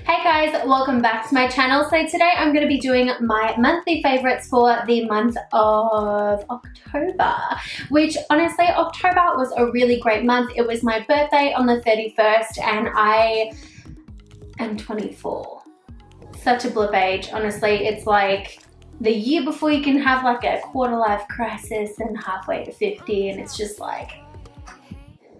Hey guys, welcome back to my channel. So today I'm going to be doing my monthly favorites for the month of October, which honestly October was a really great month. It was my birthday on the 31st and I am 24. Such a blip age, honestly. It's like the year before you can have like a quarter life crisis and halfway to 50 and it's just like...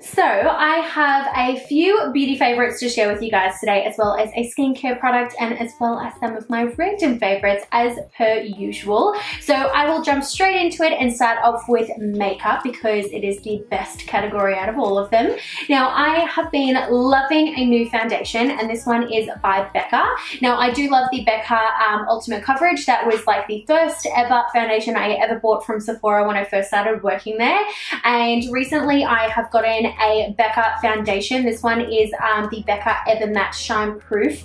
So I have a few beauty favorites to share with you guys today, as well as a skincare product and as well as some of my random favorites as per usual. So I will jump straight into it and start off with makeup because it is the best category out of all of them. Now I have been loving a new foundation and this one is by BECCA. Now I do love the BECCA Ultimate Coverage. That was like the first ever foundation I ever bought from Sephora when I first started working there. And recently I have gotten a BECCA foundation. This one is the BECCA EVERMAT Shine Proof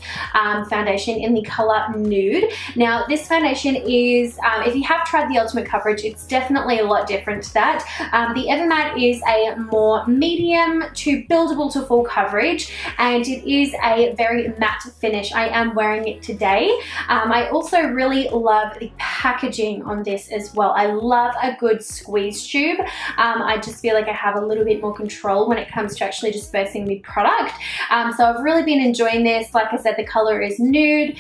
foundation in the color Nude. Now this foundation is, if you have tried the Ultimate Coverage, it's definitely a lot different to that. The EVERMAT is a more medium to buildable to full coverage and it is a very matte finish. I am wearing it today. I also really love the packaging on this as well. I love a good squeeze tube. I just feel like I have a little bit more control when it comes to actually dispersing the product. So I've really been enjoying this. Like I said, the color is nude.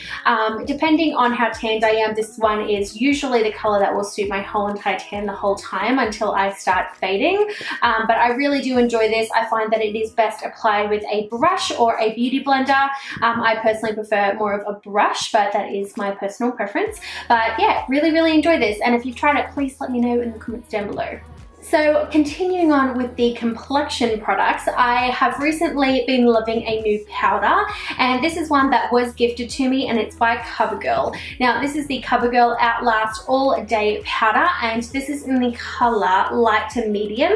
Depending on how tanned I am, this one is usually the color that will suit my whole entire tan the whole time until I start fading. But I really do enjoy this. I find that it is best applied with a brush or a beauty blender. I personally prefer more of a brush, but that is my personal preference. But yeah, really enjoy this. And if you've tried it, please let me know in the comments down below. So continuing on with the complexion products, I have recently been loving a new powder and this is one that was gifted to me and it's by COVERGIRL. Now this is the COVERGIRL Outlast All Day Powder and this is in the color light to medium.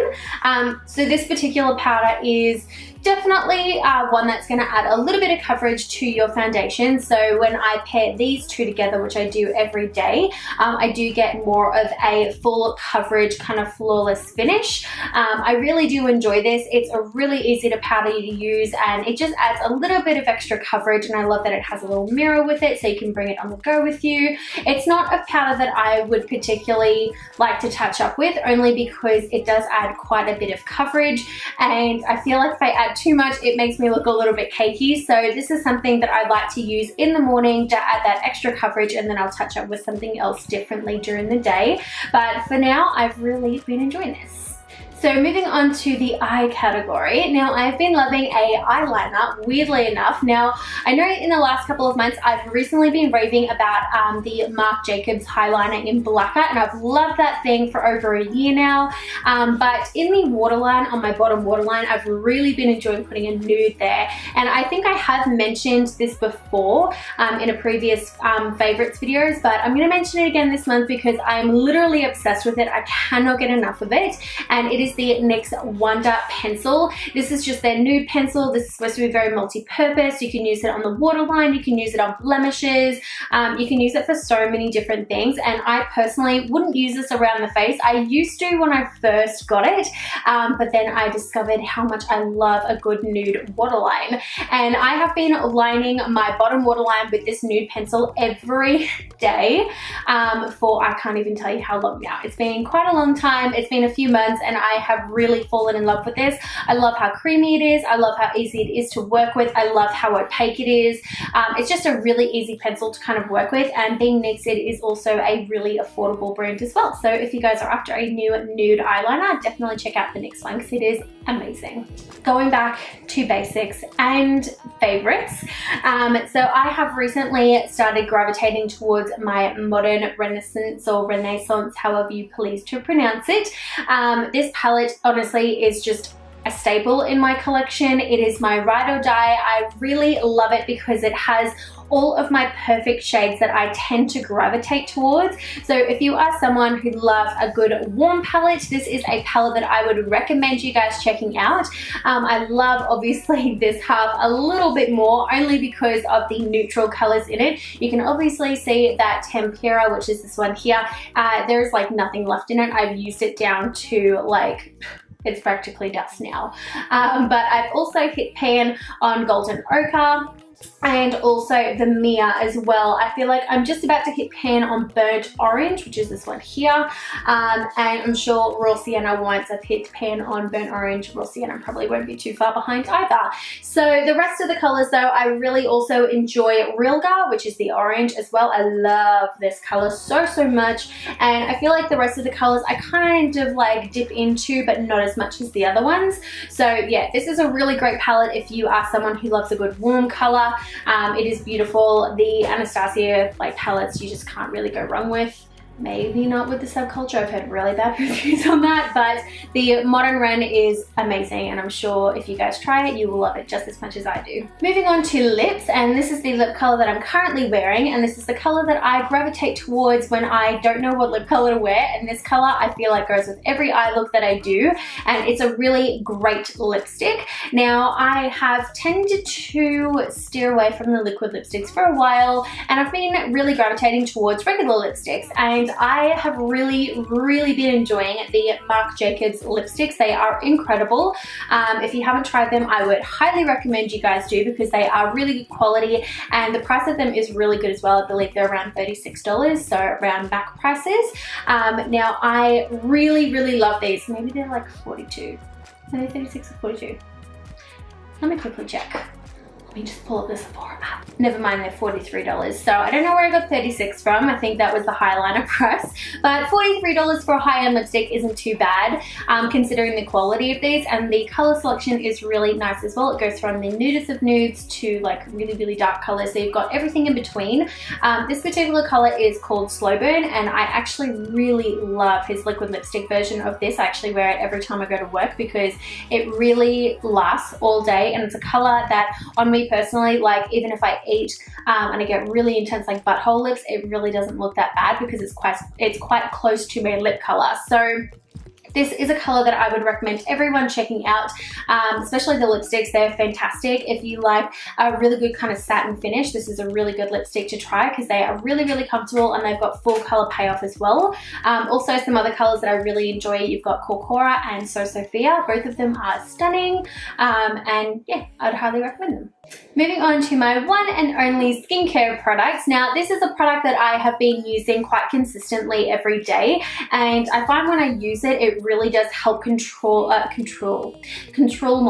So this particular powder is definitely one that's going to add a little bit of coverage to your foundation. So when I pair these two together, which I do every day, I do get more of a full coverage kind of flawless finish. I really do enjoy this. It's a really easy to powder to use and it just adds a little bit of extra coverage and I love that it has a little mirror with it so you can bring it on the go with you. It's not a powder that I would particularly like to touch up with only because it does add quite a bit of coverage and I feel like if I add too much it makes me look a little bit cakey. So this is something that I like to use in the morning to add that extra coverage and then I'll touch up with something else differently during the day. But for now I've really been enjoying this. So moving on to the eye category. Now I've been loving a eyeliner, weirdly enough. Now I know in the last couple of months I've recently been raving about the Marc Jacobs Highliner in Blacker and I've loved that thing for over a year now. But in the waterline, on my bottom waterline, I've really been enjoying putting a nude there. And I think I have mentioned this before in a previous favorites videos, but I'm going to mention it again this month because I'm literally obsessed with it. I cannot get enough of it. And it is the NYX Wonder Pencil. This is just their nude pencil. This is supposed to be very multi-purpose. You can use it on the waterline, you can use it on blemishes, you can use it for so many different things and I personally wouldn't use this around the face. I used to when I first got it, but then I discovered how much I love a good nude waterline and I have been lining my bottom waterline with this nude pencil every day for I can't even tell you how long now. It's been quite a long time. It's been a few months and I have really fallen in love with this. I love how creamy it is. I love how easy it is to work with. I love how opaque it is. It's just a really easy pencil to kind of work with and being NYX, it is also a really affordable brand as well. So if you guys are after a new nude eyeliner, definitely check out the NYX one because it is amazing. Going back to basics and favorites. So I have recently started gravitating towards my modern renaissance or renaissance, however you please to pronounce it. This palette honestly is just a staple in my collection. It is my ride or die. I really love it because it has all of my perfect shades that I tend to gravitate towards. So if you are someone who loves a good warm palette, this is a palette that I would recommend you guys checking out. I love obviously this half a little bit more only because of the neutral colors in it. You can obviously see that Tempera, which is this one here, there's like nothing left in it. I've used it down to like it's practically dust now. But I've also hit pan on Golden Ochre. and also the Mia as well. I feel like I'm just about to hit pan on Burnt Orange, which is this one here, and I'm sure Raw Sienna, once I've hit pan on Burnt Orange, Raw Sienna probably won't be too far behind either. So the rest of the colors though, I really also enjoy Rilga, which is the orange as well. I love this color so much, and I feel like the rest of the colors I kind of like dip into, but not as much as the other ones. So yeah, this is a really great palette if you are someone who loves a good warm color. It is beautiful. The Anastasia like palettes you just can't really go wrong with. Maybe not with the Subculture, I've heard really bad reviews on that, but the Modern Ren is amazing, and I'm sure if you guys try it, you will love it just as much as I do. Moving on to lips, and this is the lip color that I'm currently wearing, and this is the color that I gravitate towards when I don't know what lip color to wear, and this color I feel like goes with every eye look that I do, and it's a really great lipstick. Now, I have tended to steer away from the liquid lipsticks for a while, and I've been really gravitating towards regular lipsticks, and I have really been enjoying the Marc Jacobs lipsticks. They are incredible. If you haven't tried them, I would highly recommend you guys do, because they are really good quality, and the price of them is really good as well. I believe they're around $36, so around MAC prices. Now, I really love these. Maybe they're like 42. Are they 36 or 42? Let me quickly check. Let me just pull up the Sephora app. Never mind, they're $43. So I don't know where I got 36 from. I think that was the highliner price. But $43 for a high-end lipstick isn't too bad, considering the quality of these. And the color selection is really nice as well. It goes from the nudest of nudes to like really dark colors. So you've got everything in between. This particular color is called Slow Burn, and I actually really love his liquid lipstick version of this. I actually wear it every time I go to work because it really lasts all day, and it's a color that on me personally, like even if I eat and I get really intense like butthole lips, it really doesn't look that bad because it's quite close to my lip color. So this is a color that I would recommend everyone checking out, especially the lipsticks. They're fantastic. If you like a really good kind of satin finish, this is a really good lipstick to try because they are really comfortable, and they've got full color payoff as well. Also, some other colors that I really enjoy, you've got Corcora and So Sophia. Both of them are stunning, and yeah, I'd highly recommend them. Moving on to my one and only skincare products. Now, this is a product that I have been using quite consistently every day, and I find when I use it, it really does help control my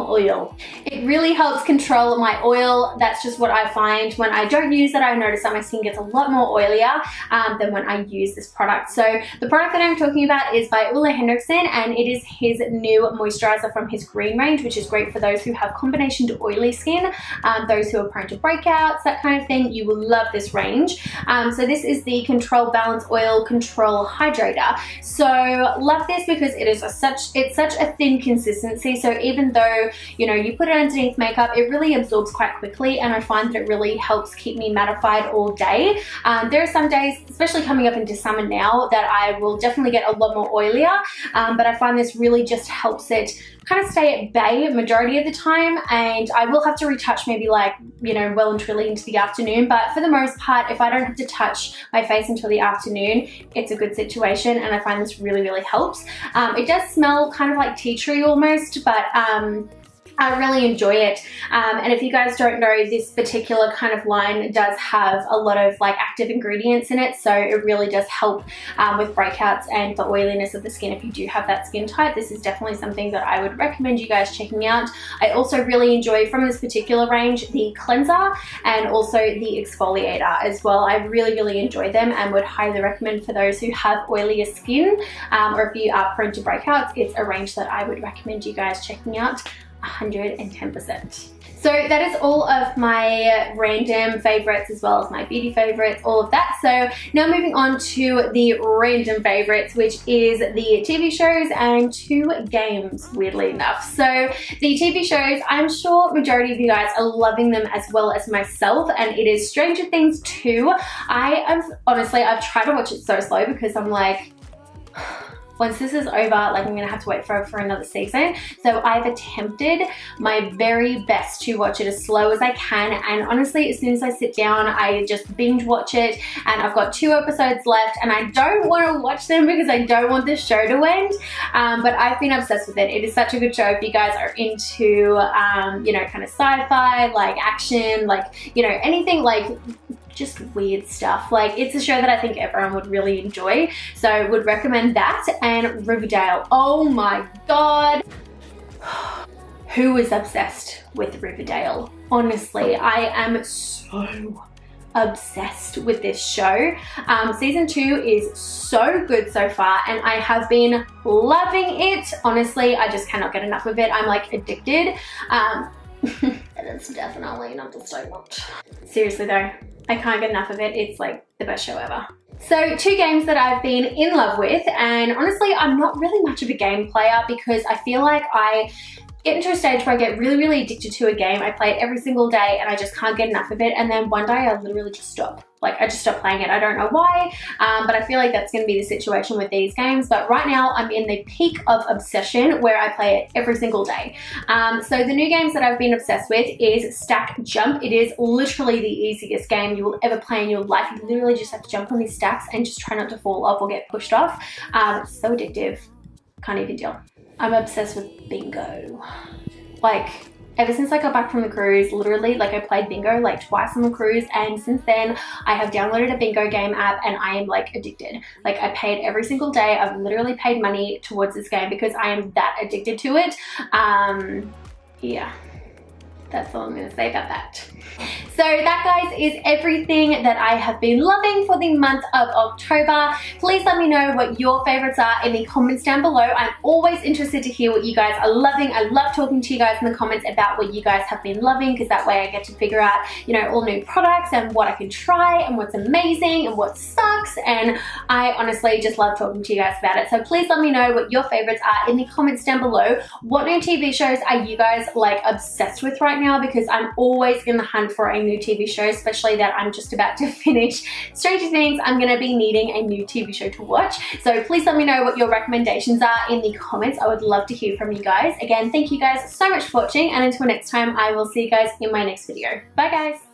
oil. It really helps control my oil. That's just what I find. When I don't use it, I notice that my skin gets a lot more oilier than when I use this product. So the product that I'm talking about is by Ole Henriksen, and it is his new moisturizer from his green range, which is great for those who have combination to oily skin, those who are prone to breakouts, that kind of thing. You will love this range. So this is the Control Balance Oil Control Hydrator. So love this because it is such a thin consistency. So even though, you know, you put it underneath makeup, it really absorbs quite quickly, and I find that it really helps keep me mattified all day. There are some days, especially coming up into summer now, that I will definitely get a lot more oilier, but I find this really just helps it kind of stay at bay majority of the time, and I will have to retouch maybe like, you know, well and truly into the afternoon, but for the most part, if I don't have to touch my face until the afternoon, it's a good situation, and I find this really helps. It does smell kind of like tea tree almost, but I really enjoy it, and if you guys don't know, this particular kind of line does have a lot of like active ingredients in it, so it really does help with breakouts and the oiliness of the skin. If you do have that skin type, this is definitely something that I would recommend you guys checking out. I also really enjoy from this particular range the cleanser and also the exfoliator as well. I really enjoy them and would highly recommend for those who have oilier skin, or if you are prone to breakouts, it's a range that I would recommend you guys checking out 110%. So that is all of my random favorites as well as my beauty favorites, all of that. So now moving on to the random favorites, which is the TV shows and 2 games, weirdly enough. So the TV shows, I'm sure majority of you guys are loving them as well as myself, and it is Stranger Things 2. I've tried to watch it so slow because I'm like, once this is over, like I'm gonna have to wait for another season. So I've attempted my very best to watch it as slow as I can, and honestly, as soon as I sit down, I just binge watch it, and I've got 2 episodes left, and I don't want to watch them because I don't want this show to end, but I've been obsessed with it. It is such a good show if you guys are into, you know, kind of sci-fi, like action, like, you know, anything like just weird stuff. Like, it's a show that I think everyone would really enjoy, so would recommend that. And Riverdale, oh my god. Who is obsessed with Riverdale? Honestly, I am so obsessed with this show. Season 2 is so good so far, and I have been loving it. Honestly, I just cannot get enough of it. I'm like addicted. It's definitely not the statement. Seriously though, I can't get enough of it. It's like the best show ever. So 2 games that I've been in love with, and honestly, I'm not really much of a game player because I feel like I get into a stage where I get really, really addicted to a game. I play it every single day and I just can't get enough of it. And then one day I literally just stop. Like, I just stop playing it. I don't know why, but I feel like that's going to be the situation with these games. But right now I'm in the peak of obsession where I play it every single day. So the new games that I've been obsessed with is Stack Jump. It is literally the easiest game you will ever play in your life. You literally just have to jump on these stacks and just try not to fall off or get pushed off. It's so addictive. Can't even deal. I'm obsessed with bingo. Like, ever since I got back from the cruise, literally, like, I played bingo like twice on the cruise, and since then I have downloaded a bingo game app and I am like addicted. Like, I pay it every single day. I've literally paid money towards this game because I am that addicted to it. Yeah. That's all I'm going to say about that. So that, guys, is everything that I have been loving for the month of October. Please let me know what your favorites are in the comments down below. I'm always interested to hear what you guys are loving. I love talking to you guys in the comments about what you guys have been loving, because that way I get to figure out, you know, all new products and what I can try and what's amazing and what sucks. And I honestly just love talking to you guys about it. So please let me know what your favorites are in the comments down below. What new TV shows are you guys like obsessed with right now? Because I'm always in the hunt for a new TV show, especially that I'm just about to finish Stranger Things. I'm going to be needing a new TV show to watch. So please let me know what your recommendations are in the comments. I would love to hear from you guys. Again, thank you guys so much for watching, and until next time, I will see you guys in my next video. Bye guys.